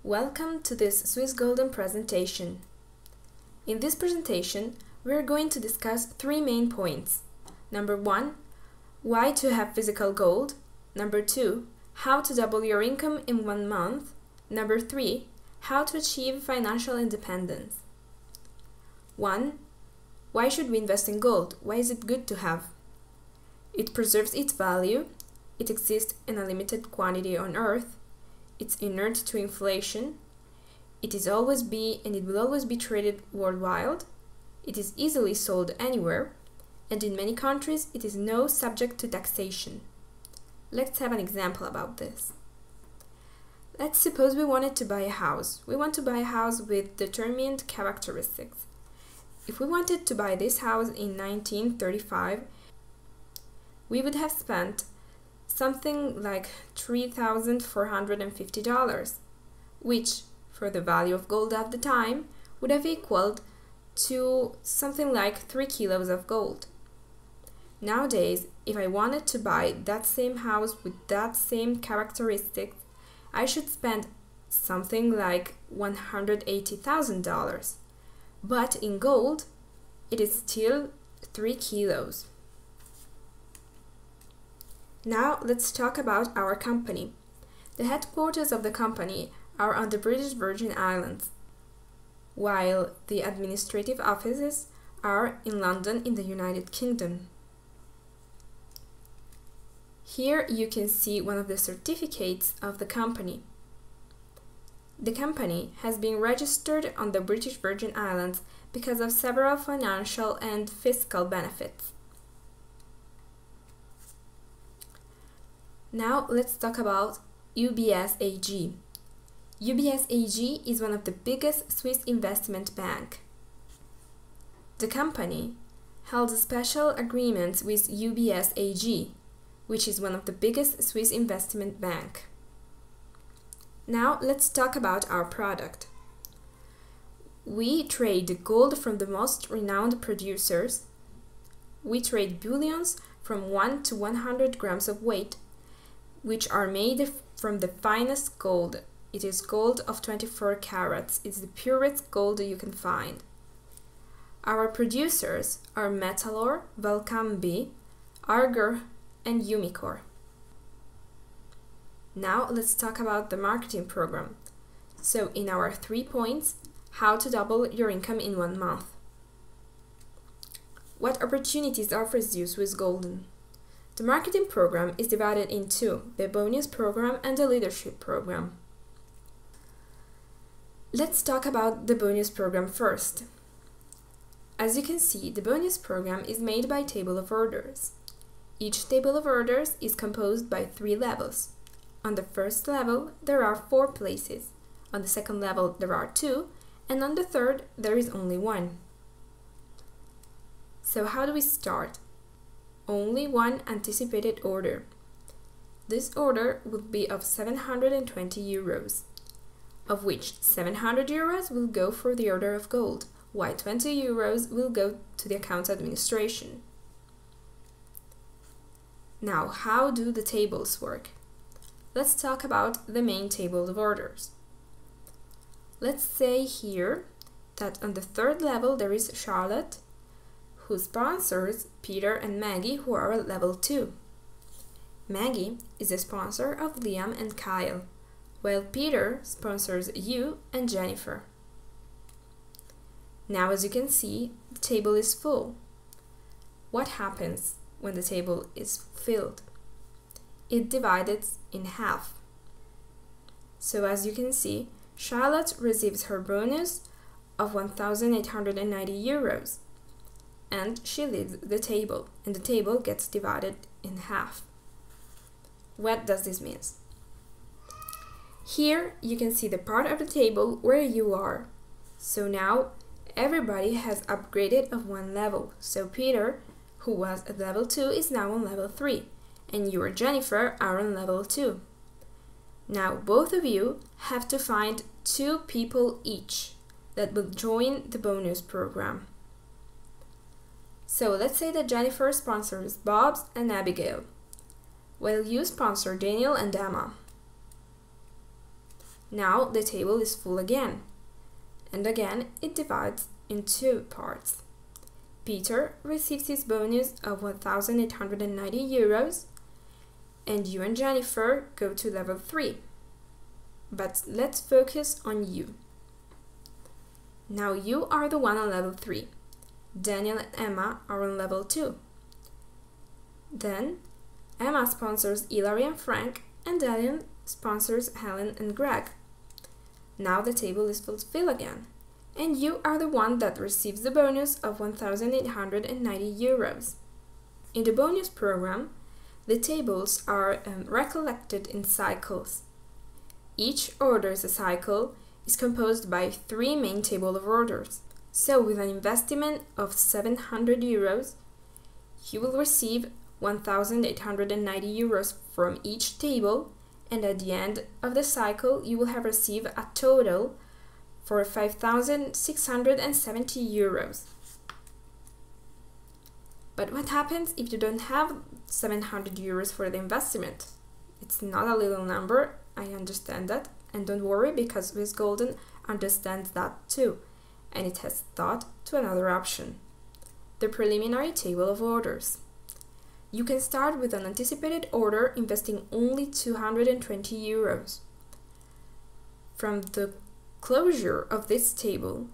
Welcome to this Swissgolden presentation. In this presentation, we are going to discuss three main points. Number 1, why to have physical gold. Number 2, how to double your income in 1 month. Number 3, how to achieve financial independence. 1. Why should we invest in gold? Why is it good to have? It preserves its value. It exists in a limited quantity on Earth. It's inert to inflation. It is always be and it will always be traded worldwide. It is easily sold anywhere, and in many countries it is no subject to taxation. Let's have an example about this. Let's suppose we wanted to buy a house. We want to buy a house with determined characteristics. If we wanted to buy this house in 1935, we would have spent something like $3,450, which, for the value of gold at the time, would have equaled to something like 3 kilos of gold. Nowadays, if I wanted to buy that same house with that same characteristics, I should spend something like $180,000. But in gold, it is still 3 kilos. Now let's talk about our company. The headquarters of the company are on the British Virgin Islands, while the administrative offices are in London in the United Kingdom. Here you can see one of the certificates of the company. The company has been registered on the British Virgin Islands because of several financial and fiscal benefits. Now let's talk about UBS AG. UBS AG is one of the biggest Swiss investment bank. The company held a special agreement with UBS AG, which is one of the biggest Swiss investment bank. Now let's talk about our product. We trade gold from the most renowned producers. We trade bullions from 1 to 100 grams of weight, which are made from the finest gold. It is gold of 24 carats. It's the purest gold you can find. Our producers are Metalor, Valcambi, Arger, and Umicore. Now let's talk about the marketing program. So in our 3 points, how to double your income in 1 month. What opportunities offers you Swissgolden? The marketing program is divided in 2, the bonus program and the leadership program. Let's talk about the bonus program first. As you can see, the bonus program is made by table of orders. Each table of orders is composed by 3 levels. On the first level, there are 4 places. On the second level, there are 2, and on the third, there is only 1. So how do we start? Only 1 anticipated order. This order would be of 720 euros, of which 700 euros will go for the order of gold, while 20 euros will go to the account administration. Now, how do the tables work? Let's talk about the main table of orders. Let's say here that on the third level there is Charlotte, who sponsors Peter and Maggie, who are at level 2. Maggie is a sponsor of Liam and Kyle, while Peter sponsors you and Jennifer. Now, as you can see, the table is full. What happens when the table is filled? It divides in half. So as you can see, Charlotte receives her bonus of 1,890 euros. And she leaves the table, and the table gets divided in half. What does this mean? Here you can see the part of the table where you are. So now everybody has upgraded of 1 level. So Peter, who was at level 2, is now on level 3, and you or Jennifer are on level 2. Now both of you have to find 2 people each that will join the bonus program. So let's say that Jennifer sponsors Bob and Abigail, while you sponsor Daniel and Emma. Now the table is full again. And again it divides in two parts. Peter receives his bonus of 1,890 euros, and you and Jennifer go to level 3. But let's focus on you. Now you are the one on level 3. Daniel and Emma are on level 2. Then Emma sponsors Hilary and Frank, and Daniel sponsors Helen and Greg. Now the table is fulfilled again, and you are the one that receives the bonus of 1,890 euros. In the bonus program, the tables are recollected in cycles. Each orders a cycle is composed by 3 main table of orders. So with an investment of 700 euros, you will receive 1,890 euros from each table, and at the end of the cycle you will have received a total for 5,670 euros. But what happens if you don't have 700 euros for the investment? It's not a little number, I understand that, and don't worry because Swissgolden understands that too, and it has thought to another option: the preliminary table of orders. You can start with an anticipated order investing only 220 euros. From the closure of this table,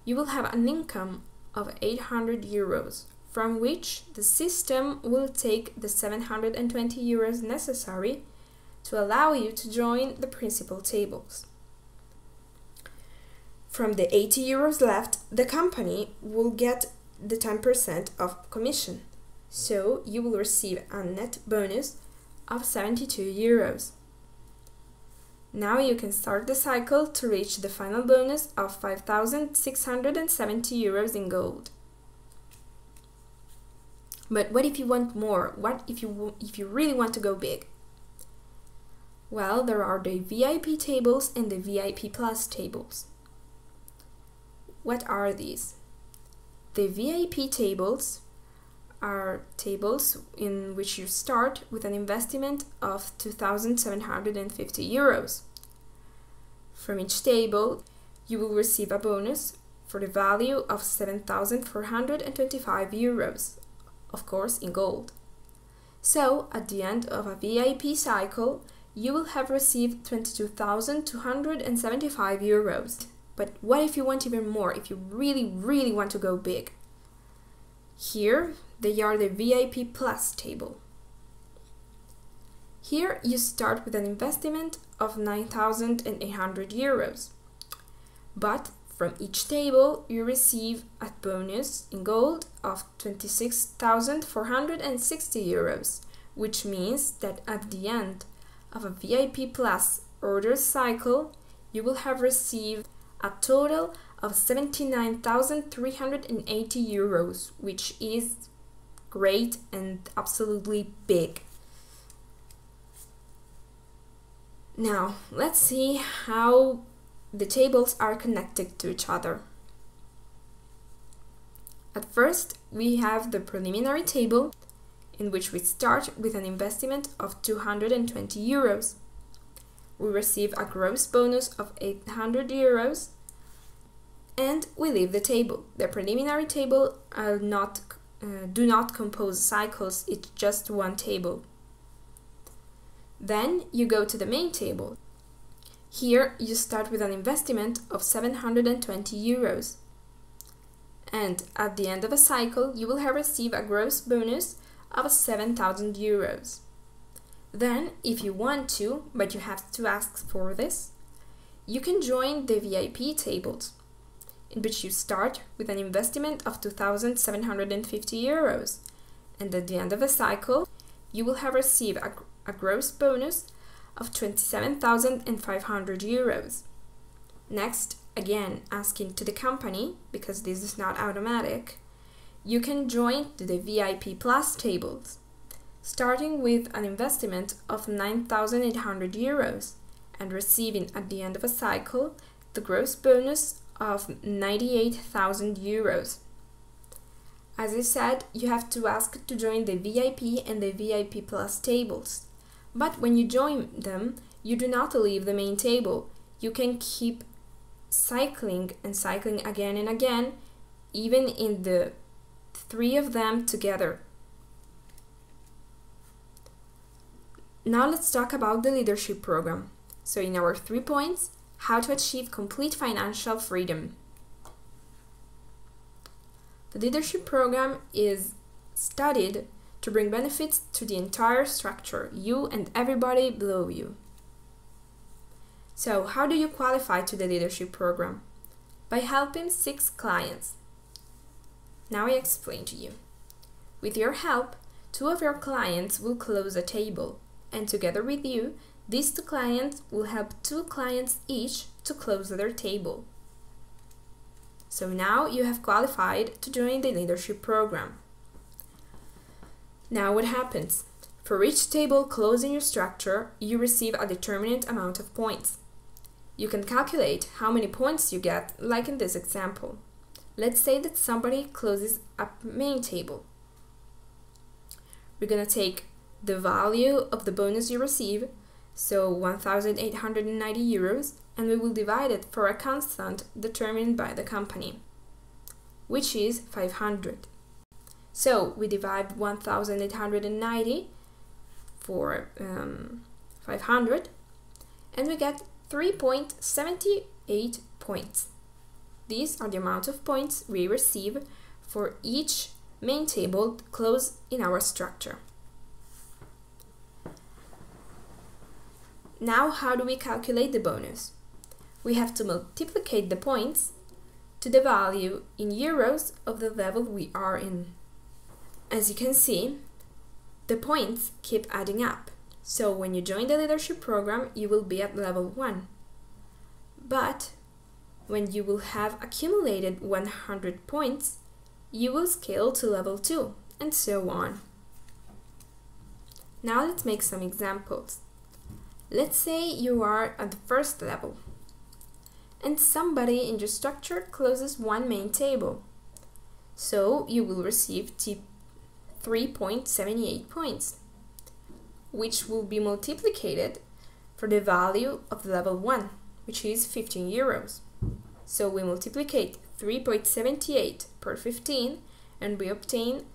you will have an income of 800 euros, from which the system will take the 720 euros necessary to allow you to join the principal tables. From the 80 euros left, the company will get the 10% of commission. So you will receive a net bonus of 72 euros. Now you can start the cycle to reach the final bonus of 5,670 euros in gold. But what if you want more? What if you really want to go big? Well, there are the VIP tables and the VIP Plus tables. What are these? The VIP tables are tables in which you start with an investment of 2,750 euros. From each table, you will receive a bonus for the value of 7,425 euros, of course in gold. So, at the end of a VIP cycle, you will have received 22,275 euros. But what if you want even more, if you really want to go big? Here, they are the VIP Plus table. Here you start with an investment of 9,800 euros. But from each table you receive a bonus in gold of 26,460 euros, which means that at the end of a VIP Plus order cycle you will have received a total of 79,380 euros, which is great and absolutely big. Now, let's see how the tables are connected to each other. At first, we have the preliminary table, in which we start with an investment of 220 euros. We receive a gross bonus of 800 euros, and we leave the table. The preliminary table do not compose cycles, it's just one table. Then you go to the main table. Here you start with an investment of 720 euros. And at the end of a cycle, you will have received a gross bonus of 7,000 euros. Then, if you want to, but you have to ask for this, you can join the VIP tables, in which you start with an investment of 2,750 euros, and at the end of a cycle, you will have received a gross bonus of 27,500 euros. Next, again asking to the company, because this is not automatic, you can join the VIP Plus tables, starting with an investment of 9,800 euros and receiving at the end of a cycle the gross bonus of 98,000 euros. As I said, you have to ask to join the VIP and the VIP Plus tables. But when you join them, you do not leave the main table. you can keep cycling and cycling again and again, even in the 3 of them together. Now let's talk about the leadership program. So in our 3 points, how to achieve complete financial freedom. The leadership program is studied to bring benefits to the entire structure, you and everybody below you. So how do you qualify to the leadership program? By helping 6 clients. Now I explain to you. With your help, 2 of your clients will close a table, and together with you, these 2 clients will help 2 clients each to close their table. So now you have qualified to join the leadership program. Now what happens? For each table closed in your structure, you receive a determinate amount of points. You can calculate how many points you get, like in this example. Let's say that somebody closes a main table. We're going to take the value of the bonus you receive, so 1,890 euros, and we will divide it for a constant determined by the company, which is 500. So we divide 1,890 for 500, and we get 3.78 points. These are the amount of points we receive for each main table closed in our structure. Now, how do we calculate the bonus? We have to multiply the points to the value in euros of the level we are in. As you can see, the points keep adding up. So when you join the leadership program, you will be at level 1. But when you will have accumulated 100 points, you will scale to level 2, and so on. Now let's make some examples. Let's say you are at the first level, and somebody in your structure closes 1 main table. So you will receive 3.78 points, which will be multiplied for the value of level 1, which is 15 euros. So we multiply 3.78 per 15, and we obtain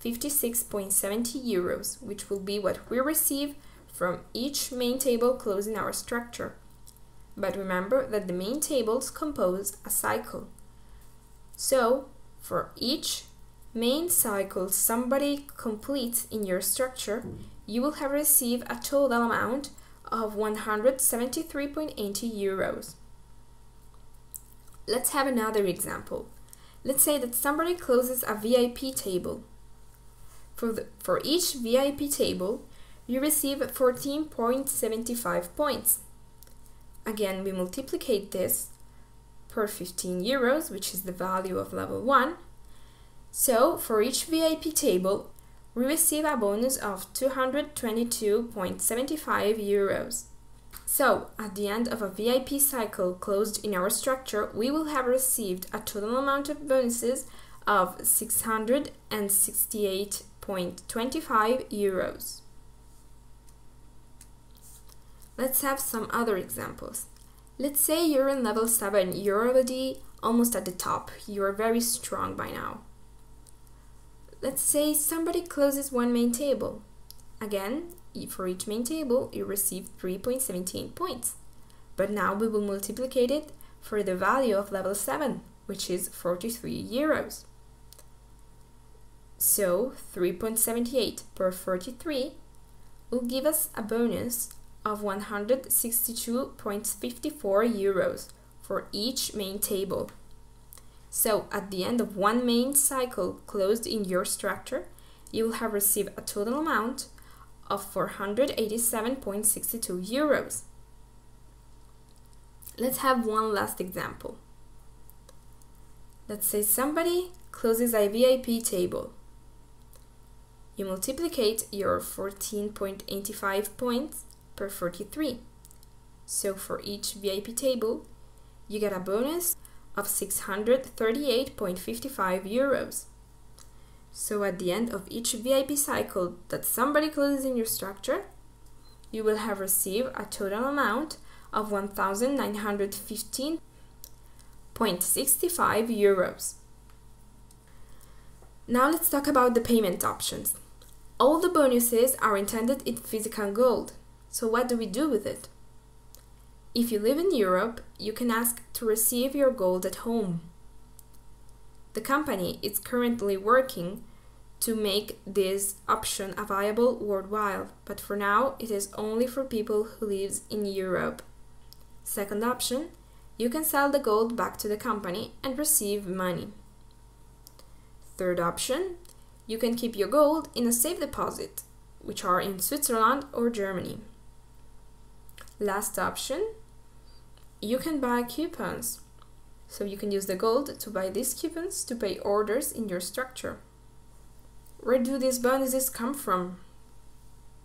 56.70 euros, which will be what we receive from each main table closing our structure. But remember that the main tables compose a cycle. So for each main cycle somebody completes in your structure, you will have received a total amount of 173.80 euros. Let's have another example. Let's say that somebody closes a VIP table. For each VIP table, you receive 14.75 points. Again, we multiply this per 15 euros, which is the value of level 1. So, for each VIP table, we receive a bonus of 222.75 euros. So, at the end of a VIP cycle closed in our structure, we will have received a total amount of bonuses of 668.25 euros. Let's have some other examples. Let's say you're in level 7, you're already almost at the top, you're very strong by now. Let's say somebody closes 1 main table. Again, for each main table, you receive 3.17 points. But now we will multiply it for the value of level 7, which is 43 euros. So 3.78 per 43 will give us a bonus of 162.54 euros for each main table. So at the end of 1 main cycle closed in your structure, you will have received a total amount of 487.62 euros. Let's have one last example. Let's say somebody closes a VIP table. You multiply your 14.85 points per 43. So for each VIP table, you get a bonus of 638.55 euros. So at the end of each VIP cycle that somebody closes in your structure, you will have received a total amount of 1,915.65 euros. Now let's talk about the payment options. All the bonuses are intended in physical gold, so what do we do with it? If you live in Europe, you can ask to receive your gold at home. The company is currently working to make this option available worldwide, but for now it is only for people who live in Europe. Second option, you can sell the gold back to the company and receive money. Third option, you can keep your gold in a safe deposit, which are in Switzerland or Germany. Last option, you can buy coupons. So you can use the gold to buy these coupons to pay orders in your structure. Where do these bonuses come from?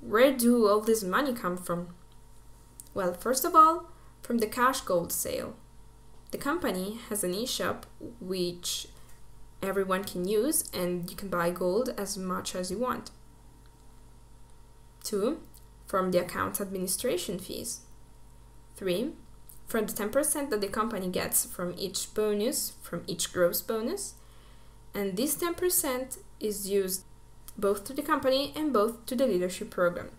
Where do all this money come from? Well, first of all, from the cash gold sale. The company has an e-shop which everyone can use, and you can buy gold as much as you want. 2. From the account administration fees. 3. From the 10% that the company gets from each bonus, from each gross bonus. And this 10% is used both to the company and both to the leadership program.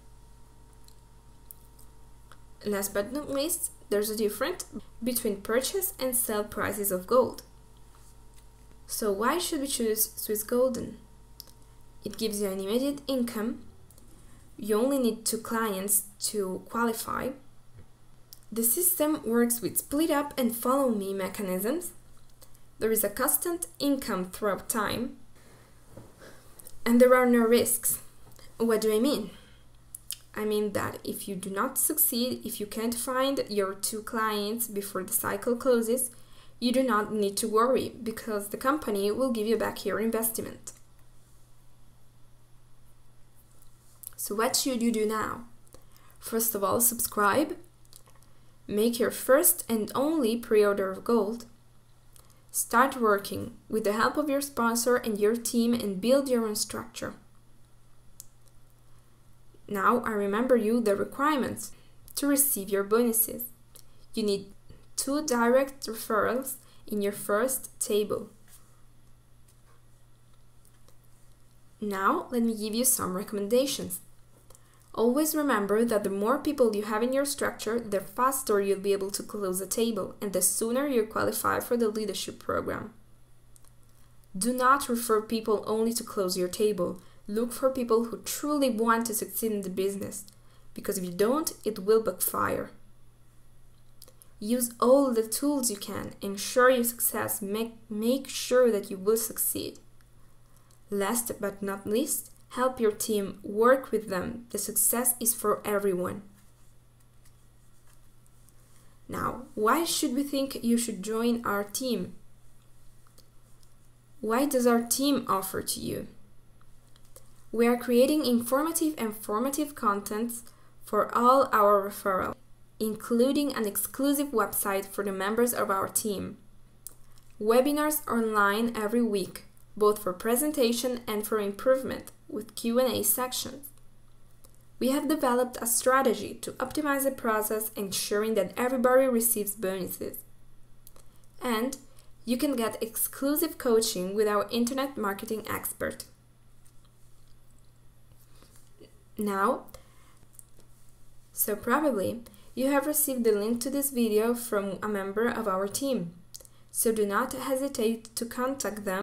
Last but not least, there's a difference between purchase and sell prices of gold. So why should we choose Swissgolden? It gives you an immediate income. You only need 2 clients to qualify. The system works with split up and follow me mechanisms. There is a constant income throughout time. And there are no risks. What do I mean? I mean that if you do not succeed, if you can't find your 2 clients before the cycle closes, you do not need to worry because the company will give you back your investment. So what should you do now? First of all, subscribe. Make your first and only pre-order of gold. Start working with the help of your sponsor and your team and build your own structure. Now I remember you the requirements to receive your bonuses. You need 2 direct referrals in your first table. Now let me give you some recommendations. Always remember that the more people you have in your structure, the faster you'll be able to close a table and the sooner you qualify for the leadership program. Do not refer people only to close your table. Look for people who truly want to succeed in the business, because if you don't, it will backfire. Use all the tools you can. Ensure your success. Make sure that you will succeed. Last but not least, help your team, work with them. The success is for everyone. Now, why should we think you should join our team? Why does our team offer to you? We are creating informative and formative content for all our referrals, including an exclusive website for the members of our team. Webinars online every week, both for presentation and for improvement, with Q&A sections. We have developed a strategy to optimize the process, ensuring that everybody receives bonuses. And you can get exclusive coaching with our internet marketing expert. Now, so probably you have received the link to this video from a member of our team. So do not hesitate to contact them